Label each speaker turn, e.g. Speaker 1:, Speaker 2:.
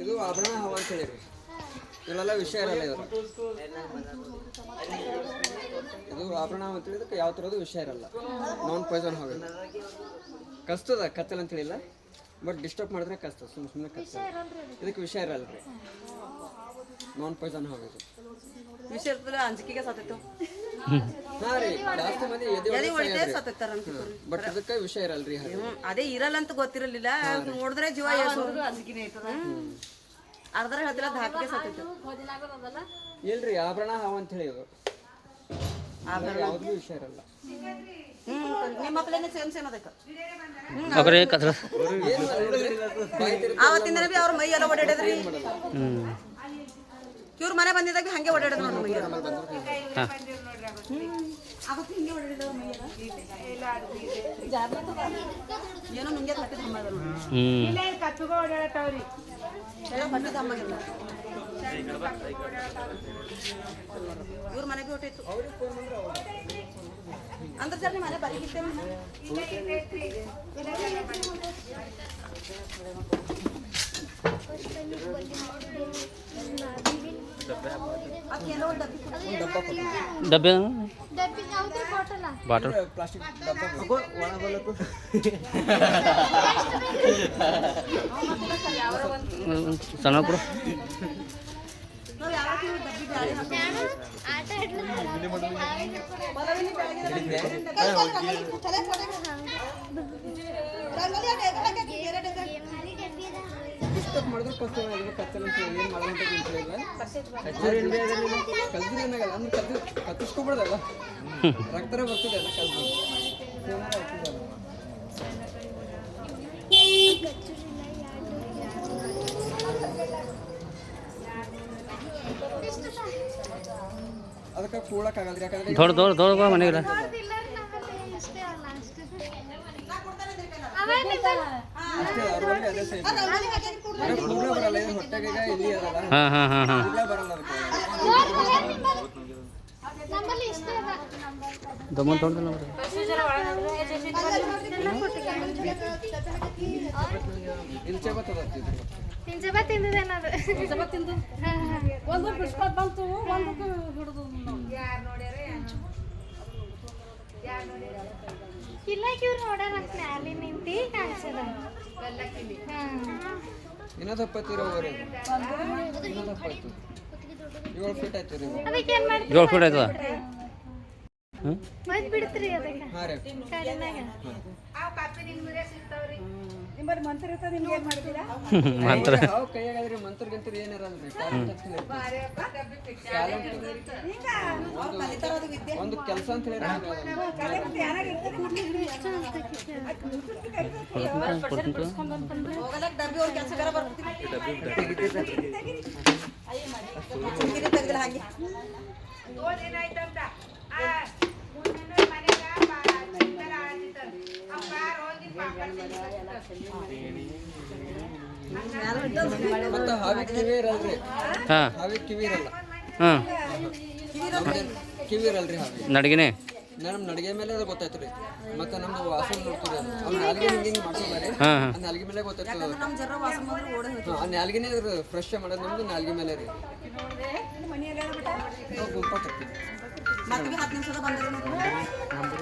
Speaker 1: ಇದು ಆಭರಣ ಹವ ಅಂತ ಹೇಳಿರಿ. ಇವೆಲ್ಲ ವಿಷಯ ಇರಲ್ಲ. ಇದು ಆಭರಣ ಅಂತ ಹೇಳಿದಕ್ಕೆ ಯಾವ ಥರದ್ದು ವಿಷಯ ಇರಲ್ಲ. ನಾನ್ ಪಾಯ್ಸನ್ ಹಾವು ಕಸ್ತದ ಕತ್ತಲ್ ಅಂತ ಹೇಳಿಲ್ಲ, ಬಟ್ ಡಿಸ್ಟರ್ಬ್ ಮಾಡಿದ್ರೆ ಕಷ್ಟ, ಸುಮ್ಮನೆ ಕಷ್ಟ. ಇದಕ್ಕೆ ವಿಷಯ ಇರಲ್ಲ ರೀ. ನಾನ್ ಪಾಯ್ಸನ್ ಹಾವು ಇದು.
Speaker 2: ವಿಷಯ ಇರ್ತಲ್ಲ, ಅಂಜಿಕೆಗೆ ಸತ್ತಿತ್ತು.
Speaker 1: ಹಾ ರೀ, ಜಾಸ್ತಿ ಮಂದಿ ಬಟ್ ಅದಕ್ಕೆ ವಿಷಯ ಇರಲ್ರಿ.
Speaker 2: ಅದೇ ಇರಲ್ಲ ಅಂತ ಗೊತ್ತಿರಲಿಲ್ಲ, ನೋಡಿದ್ರೆ ಜೀವ ಅಂಜಿಕೆನೇ ಇರ್ತದ. ಅರ್ಧರ ಹೇಳ್ತಿಲ್ಲ, ಧಾಪಿಗೆ ಸತ್ತಿತ್ತು.
Speaker 1: ಇಲ್ರಿ, ಆಭರಣ ಹಾವು ಅಂತ ಹೇಳಿ ಇದು. ಯಾವ್ದು ವಿಷಯ ಇರಲ್ಲ.
Speaker 2: ನಿಮ್ಮ ಮಕ್ಕಳೇನೆ ಸೇಮ್ ಸೇಮ್ ಅದಕ್ಕೆ ಆವತ್ತಿಂದ ಅವ್ರ ಮೈ ಎಲ್ಲ ಓಡಾಡಿದ್ರಿ. ಇವ್ರ ಮನೆ ಬಂದಿದಾಗ ಹಂಗೆ ಓಡಾಡಿದ್ರು ನೋಡ್ರಿ ಮೈ. ಏನೋ ಮುಂಗೆ ಹತ್ತಿದ ಹಮ್ಮಾಗಿಲ್ಲ. ಇವ್ರ ಮನೆಗೆ ಹೊಟ್ಟಿತ್ತು ಅಂದ್ರೆ ಸರ್ ಮನೆ ಬರೀ
Speaker 3: डब्बे बाटल
Speaker 1: ಪ್ಲಾಸ್ಟಿಕ್
Speaker 3: ಸಣ್ಣ ಕೊಡು.
Speaker 1: ಡಿಸ್ಟರ್ಬ್ ಮಾಡಿದ್ರೆ ಕಷ್ಟ ಕತ್ತಲ ಅಂತ ಏನು ಮಾಡೋಂತ ತಿಳಿಲ್ಲ. ಕಲ್ದ್ರಿ ಏನಾಗಲ್ಲ ಅಂದ್ರೆ ಕತ್ತಿಸ್ಕೊಬಿಡ್ದಲ್ಲ, ರಕ್ತನೇ ಬರ್ತಿದೆ ಅಲ್ಲ ಕಲ್ದು. ಅದಕ್ಕೆ ಕೂಡಕ್ಕಾಗಲ್ರಿ, ಯಾಕಂದ್ರೆ
Speaker 3: ದೊಡ್ಡ ಮನೆಗೆ
Speaker 1: ಅಷ್ಟೇ ಅವ್ರಲ್ಲಿ ಅದೇ ಸೈಜ್ ಕೂಡಲೇ ಬರಲ್ಲ. ಏನು ಹೊಟ್ಟೆಗೆ ಇಲ್ಲಿ ಅದಲ್ಲ, ಕೂಡಲೇ ಬರಲ್ಲ ಅದಕ್ಕೆ.
Speaker 3: ದಮನ್ ತೊಗೊಂಡಿಲ್ಲ
Speaker 1: ಇಲ್ಚೆ ಬರ್ತದ
Speaker 4: ಒಂದು ಪುಷ್ಪ ಬಂತು, ಒಂದು ಹಿಡಿದು ಕಿಲ್ಲಕ್ಕೆ ಇವ್ರು ನೋಡ್ಯಾರ ಅಲ್ಲಿ ನಿಂತಿ ಕಾಣಿಸದ.
Speaker 1: ಇನ್ನೊಂದು 20 ಇರೋವರೆ ಇನ್ನೊಂದು 20 7 ಫೀಟ್ ಆಯ್ತು ರೀ.
Speaker 4: ಅದಕ್ಕೆ ಏನು ಮಾಡ್ತೀವಿ?
Speaker 3: 7 ಫೀಟ್ ಆಯ್ತದ.
Speaker 4: ಮತ್ ಬಿಡ್ತೀರಿ ಅದಕ್ಕೆ
Speaker 1: ಹಾಂ ರೀ
Speaker 4: ಕಾಡಿನಾಗ.
Speaker 3: ಮಂತ್ರ
Speaker 1: ಹಾವು ಕೈಯಾಗಾದ್ರಿ ಮಂತ್ರಗಂತ್ರ ಏನಿರಲ್ರಿ. ಒಂದು ಕೆಲಸ ಅಂತ ಹೇಳಿ
Speaker 2: ಡಬ್ಬಿ ಅವ್ರ ಕೆಲಸಗಾರ ಹಾಗೆ
Speaker 1: ಮತ್ತೆ ಹಾವಿಗೆ ಕಿವಿ ಇರಲ್ರಿ. ಹಾವಿಗೆ ಕಿವಿ ಇರಲ್ಲ. ಕಿವಿ ಇರಲ್ರಿ ಹಾವಿಗೆ.
Speaker 3: ನಡಗಿನೇ
Speaker 1: ನಮ್ಮ ನಡಿಗೆ ಮೇಲೆ ಅದು ಗೊತ್ತಾಯ್ತು ರೀ. ಮತ್ತೆ ನಮ್ದು ವಾಸನೆ ನೋಡ್ತೀವಿ, ಅವ್ನ ನಾಲ್ಗೆ ಹಿಂಗೆ ಮಾಡ್ಕೊಂಡ್ರಿ, ಆ ನಾಲ್ಗೆ ಮೇಲೆ ಗೊತ್ತಾಯ್ತು. ಆ ನಾಲ್ಗೆನೇ ಫ್ರೆಶ್ ಮಾಡೋದು ನಮ್ದು ನಾಲ್ಗೆ ಮೇಲೆ ರೀ. ಗುಂಪ
Speaker 2: ಮತ್ತೆ 10 ನಿಮಿಷದ ಬಂದ್ರೆ